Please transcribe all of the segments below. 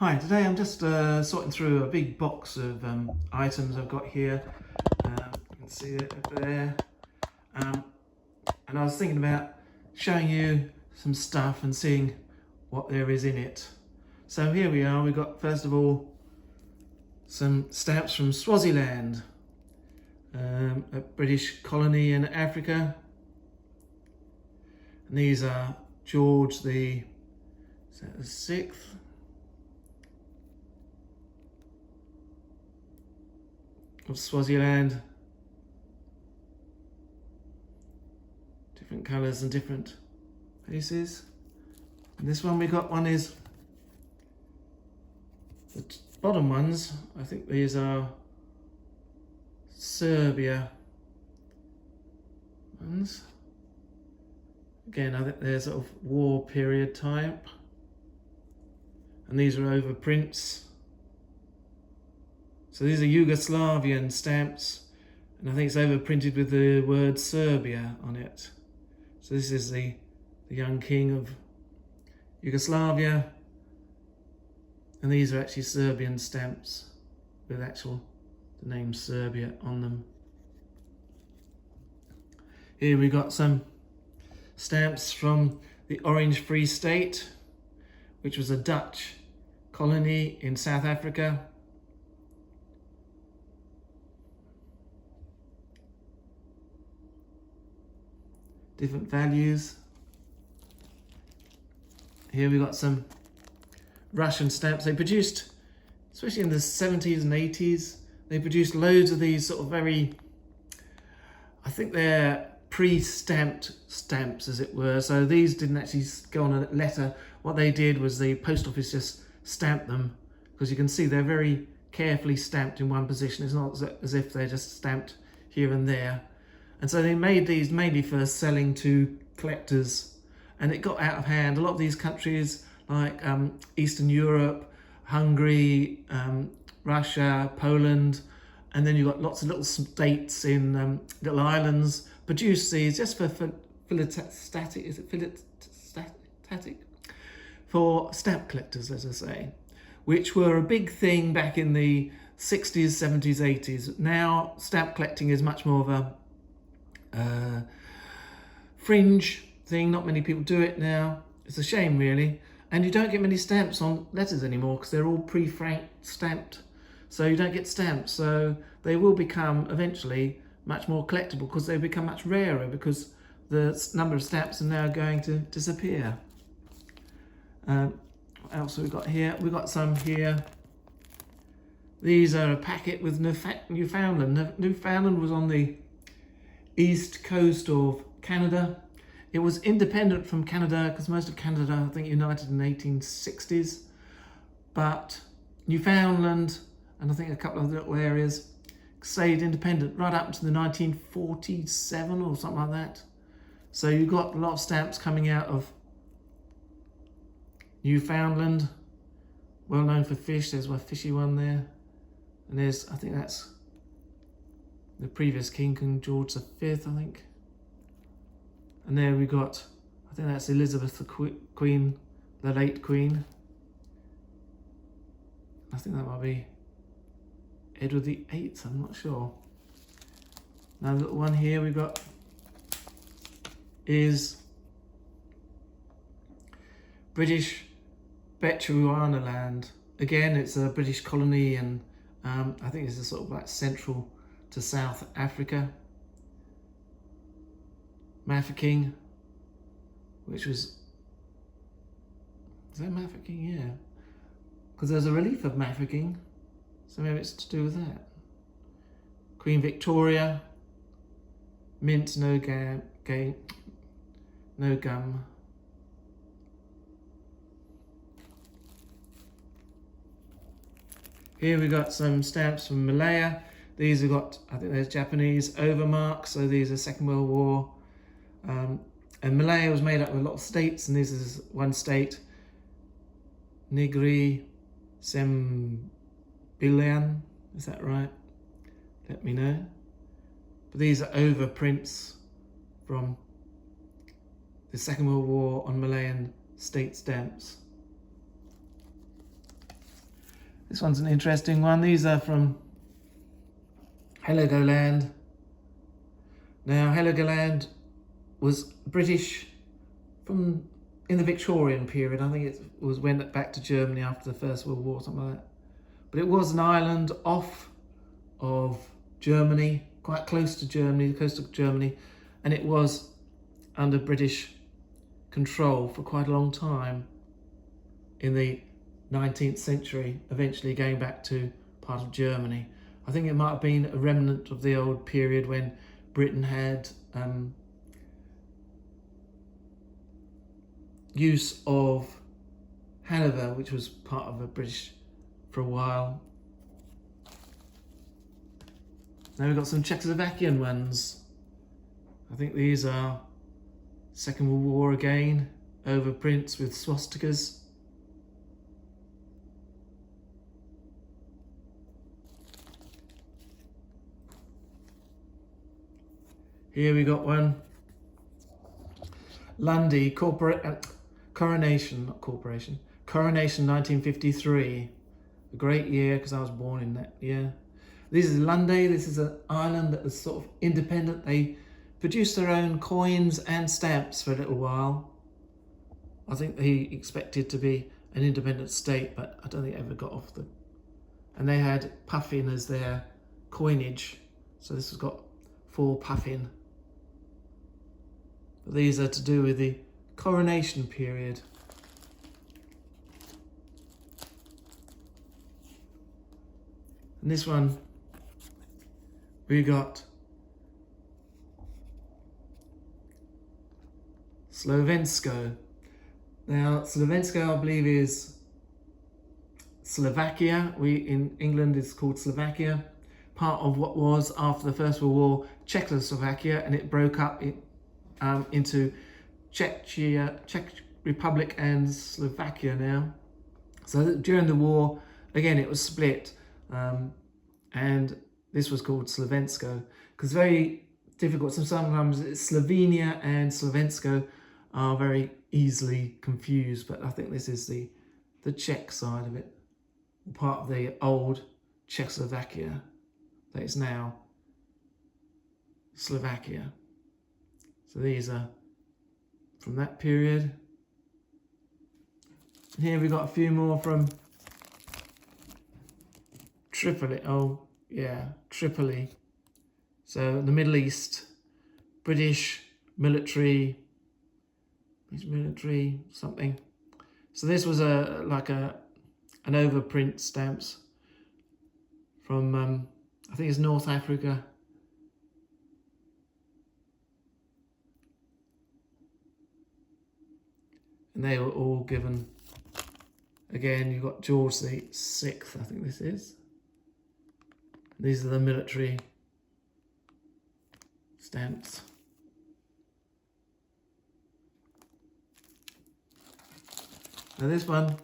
Hi, today I'm just sorting through a big box of items I've got here. You can see it up there. Um, and I was thinking about showing you some stuff and seeing what there is in it. So here we are. We've got, first of all, some stamps from Swaziland, a British colony in Africa. And these are George the Sixth. Of Swaziland. Different colours and different faces. And this one we got one is the bottom ones. I think these are Serbia ones. Again, I think they're sort of war period type. And these are overprints. So these are Yugoslavian stamps, and I think it's overprinted with the word Serbia on it. So this is the young king of Yugoslavia, and these are actually Serbian stamps with the name Serbia on them. Here we got some stamps from the Orange Free State, which was a Dutch colony in South Africa. Different values. Here we got some Russian stamps. They produced, especially in the 70s and 80s, they produced loads of these sort of very, I think they're pre-stamped stamps, as it were. So these didn't actually go on a letter. What they did was the post office just stamped them, because you can see they're very carefully stamped in one position. It's not as if they're just stamped here and there. And so they made these mainly for selling to collectors, and it got out of hand. A lot of these countries like Eastern Europe, Hungary, Russia, Poland, and then you've got lots of little states in little islands produce these just for for stamp collectors, as I say, which were a big thing back in the 60s, 70s, 80s. Now stamp collecting is much more of a fringe thing. Not many people do it now. It's a shame, really. And you don't get many stamps on letters anymore because they're all pre-frank stamped, so you don't get stamps. So they will become eventually much more collectible because they become much rarer, because the number of stamps are now going to disappear. What else have we got here? We've got some here. These are a packet with Newfoundland. Newfoundland was on the east coast of Canada. It was independent from Canada because most of Canada, I think, united in the 1860s. But Newfoundland, and I think a couple of little areas, stayed independent right up to the 1947 or something like that. So you got a lot of stamps coming out of Newfoundland, well known for fish. There's one fishy one there. And there's, I think that's the previous King George V, I think. And there we got, I think that's Elizabeth the Queen, the late Queen. I think that might be Edward VIII, I'm not sure. Now the little one here we've got is British Bechuanaland. Again, it's a British colony, and I think it's a sort of like central to South Africa. Mafeking, which was, is that Mafeking? Yeah, because there's a relief of Mafeking, so maybe it's to do with that. Queen Victoria, mint, no gum. Here we got some stamps from Malaya. These have got, I think there's Japanese overmarks, so these are Second World War. And Malaya was made up of a lot of states, and this is one state, Negri Sembilan, is that right? Let me know. But these are overprints from the Second World War on Malayan state stamps. This one's an interesting one. These are from Heligoland. Now, Heligoland was British from in the Victorian period. I think it was went back to Germany after the First World War, something like that. But it was an island off of Germany, quite close to Germany, the coast of Germany, and it was under British control for quite a long time in the 19th century, eventually going back to part of Germany. I think it might have been a remnant of the old period when Britain had use of Hanover, which was part of the British for a while. Now we've got some Czechoslovakian ones. I think these are Second World War again, overprints with swastikas. Here we got one. Lundy Coronation 1953. A great year because I was born in that year. This is Lundy. This is an island that was sort of independent. They produced their own coins and stamps for a little while. I think they expected to be an independent state, but I don't think it ever got off the... And they had puffin as their coinage. So this has got 4 puffin. But these are to do with the coronation period. And this one, we got Slovensko. Now, Slovensko, I believe, is Slovakia. In England, it's called Slovakia. Part of what was, after the First World War, Czechoslovakia, and it broke up into Czech Republic and Slovakia now. So during the war, again, it was split. And this was called Slovensko because very difficult. So sometimes Slovenia and Slovensko are very easily confused, but I think this is the Czech side of it, part of the old Czechoslovakia that is now Slovakia. So these are from that period. And here we've got a few more from Tripoli. Oh, yeah, Tripoli. So the Middle East, British military something. So this was an overprint stamps from I think it's North Africa. And they were all given. Again, you've got George the VI, I think this is. These are the military stamps. Now this one,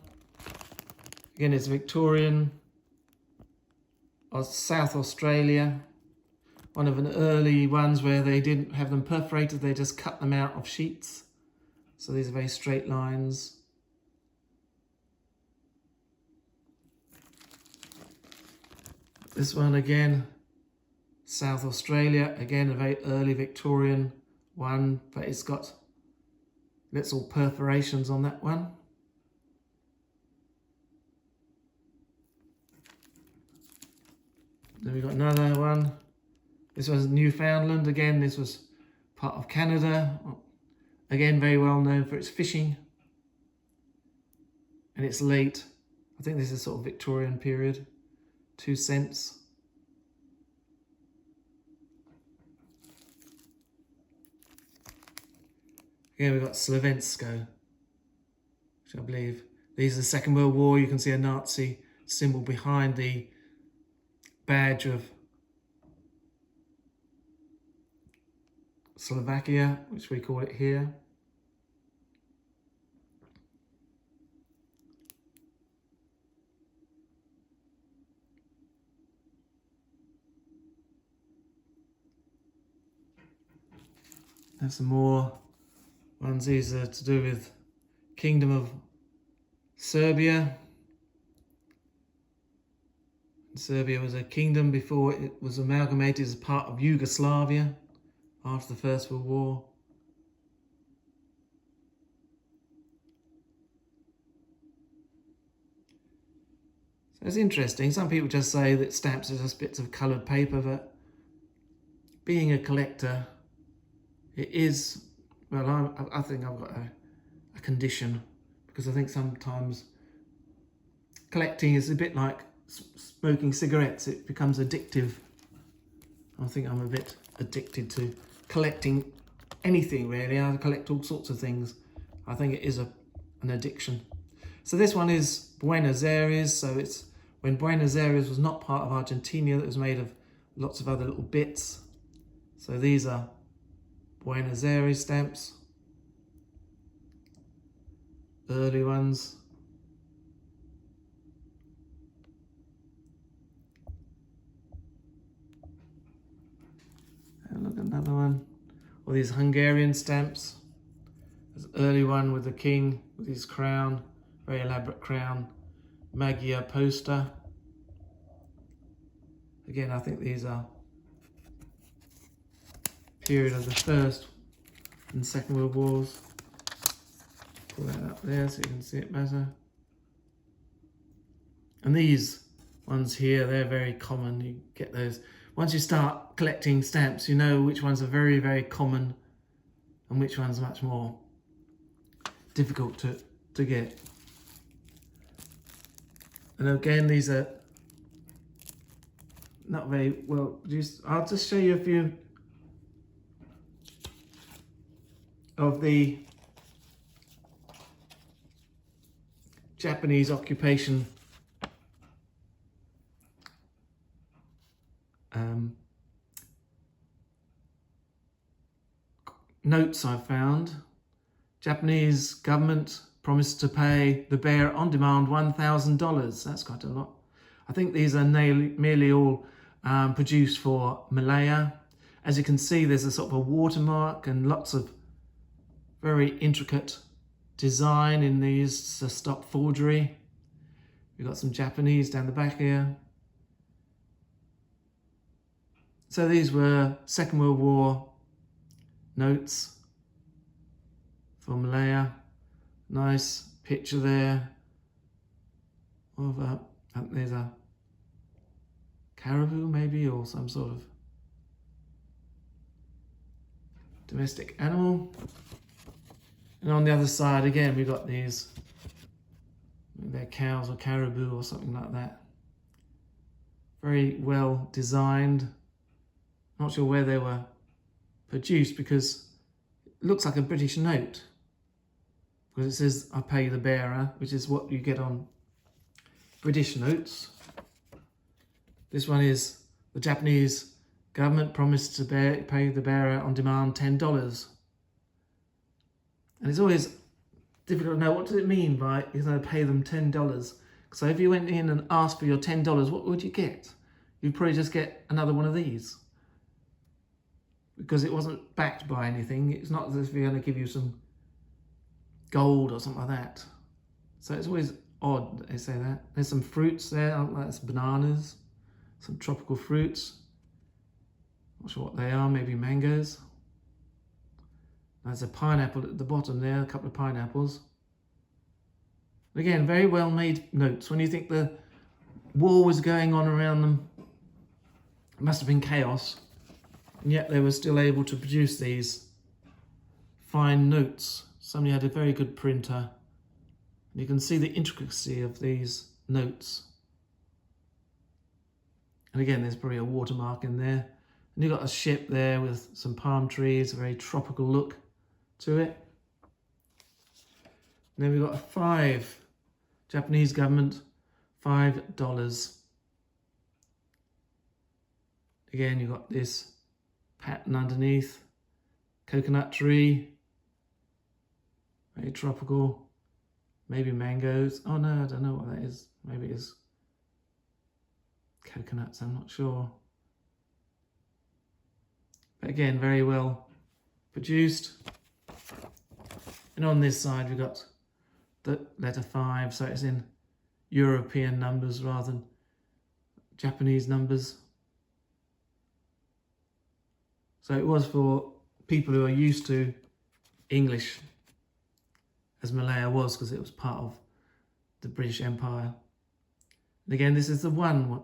again, is Victorian of South Australia. One of an early ones where they didn't have them perforated, they just cut them out of sheets. So these are very straight lines. This one again, South Australia, again a very early Victorian one, but it's got little perforations on that one. Then we've got another one. This was Newfoundland, again this was part of Canada. Again, very well known for its fishing. And it's late. I think this is sort of Victorian period. 2 cents. Again, we've got Slovensko, which I believe, these are the Second World War. You can see a Nazi symbol behind the badge of Slovakia, which we call it here. There's some more ones. These are to do with Kingdom of Serbia. Serbia was a kingdom before it was amalgamated as part of Yugoslavia after the First World War. So it's interesting. Some people just say that stamps are just bits of coloured paper, but being a collector, it is, well, I think I've got a condition, because I think sometimes collecting is a bit like smoking cigarettes. It becomes addictive. I think I'm a bit addicted to collecting anything, really. I collect all sorts of things. I think it is an addiction. So this one is Buenos Aires. So it's when Buenos Aires was not part of Argentina, that was made of lots of other little bits. So these are Buenos Aires stamps, early ones. And look at another one. All these Hungarian stamps. There's an early one with the king with his crown, very elaborate crown. Magyar poster. Again, I think these are period of the First and Second World Wars. Pull that up there so you can see it better. And these ones here, they're very common. You get those. Once you start collecting stamps, you know which ones are very, very common and which ones are much more difficult to get. And again, these are not very well produced. I'll just show you a few of the Japanese occupation notes I found. Japanese government promised to pay the bearer on demand $1,000. That's quite a lot. I think these are merely all produced for Malaya. As you can see, there's a sort of a watermark and lots of very intricate design in these to stop forgery. We've got some Japanese down the back here. So these were Second World War notes for Malaya. Nice picture there of there's a caribou maybe, or some sort of domestic animal. And on the other side again we've got these, they're cows or caribou or something like that. Very well designed. Not sure where they were produced because it looks like a British note, because it says I pay the bearer, which is what you get on British notes. This one is the Japanese government promised to pay the bearer on demand $10. And it's always difficult to know, what does it mean by you're going to pay them $10? So if you went in and asked for your $10, what would you get? You'd probably just get another one of these, because it wasn't backed by anything. It's not as if you're going to give you some gold or something like that. So it's always odd that they say that. There's some fruits there, that's bananas, some tropical fruits. Not sure what they are, maybe mangoes. There's a pineapple at the bottom there, a couple of pineapples. Again, very well made notes. When you think the war was going on around them, it must have been chaos. And yet they were still able to produce these fine notes. Somebody had a very good printer. And you can see the intricacy of these notes. And again, there's probably a watermark in there. And you've got a ship there with some palm trees, a very tropical look to it. And then we've got a 5, Japanese government, $5. Again, you've got this pattern underneath, coconut tree, very tropical, maybe mangoes. Oh no, I don't know what that is. Maybe it's coconuts, I'm not sure. But again, very well produced. And on this side we've got the letter 5, so it's in European numbers rather than Japanese numbers. So it was for people who are used to English, as Malaya was, because it was part of the British Empire. And again, this is the $1.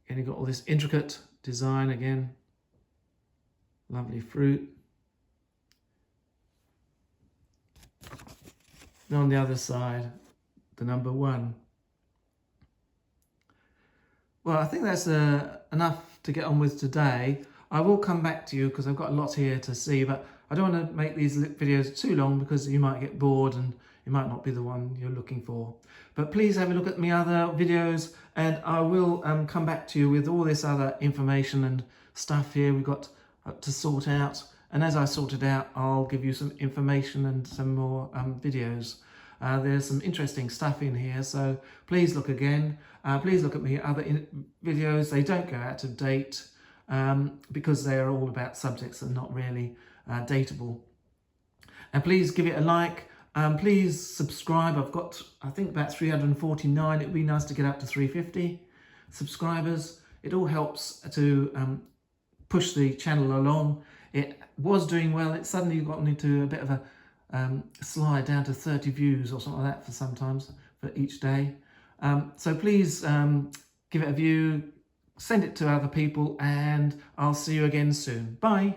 And you've got all this intricate design again. Lovely fruit. And on the other side, the number 1. Well, I think that's enough to get on with today. I will come back to you because I've got a lot here to see, but I don't want to make these videos too long because you might get bored and it might not be the one you're looking for. But please have a look at my other videos, and I will come back to you with all this other information and stuff here we've got to sort out. And as I sort it out, I'll give you some information and some more videos. There's some interesting stuff in here, so please look again. Please look at my other videos. They don't go out of date because they're all about subjects that are not really dateable. And please give it a like. Please subscribe. I've got, I think, about 349. It'd be nice to get up to 350 subscribers. It all helps to push the channel along. It was doing well. It suddenly got into a bit of a slide down to 30 views or something like that for sometimes for each day. So please give it a view, send it to other people, and I'll see you again soon. Bye.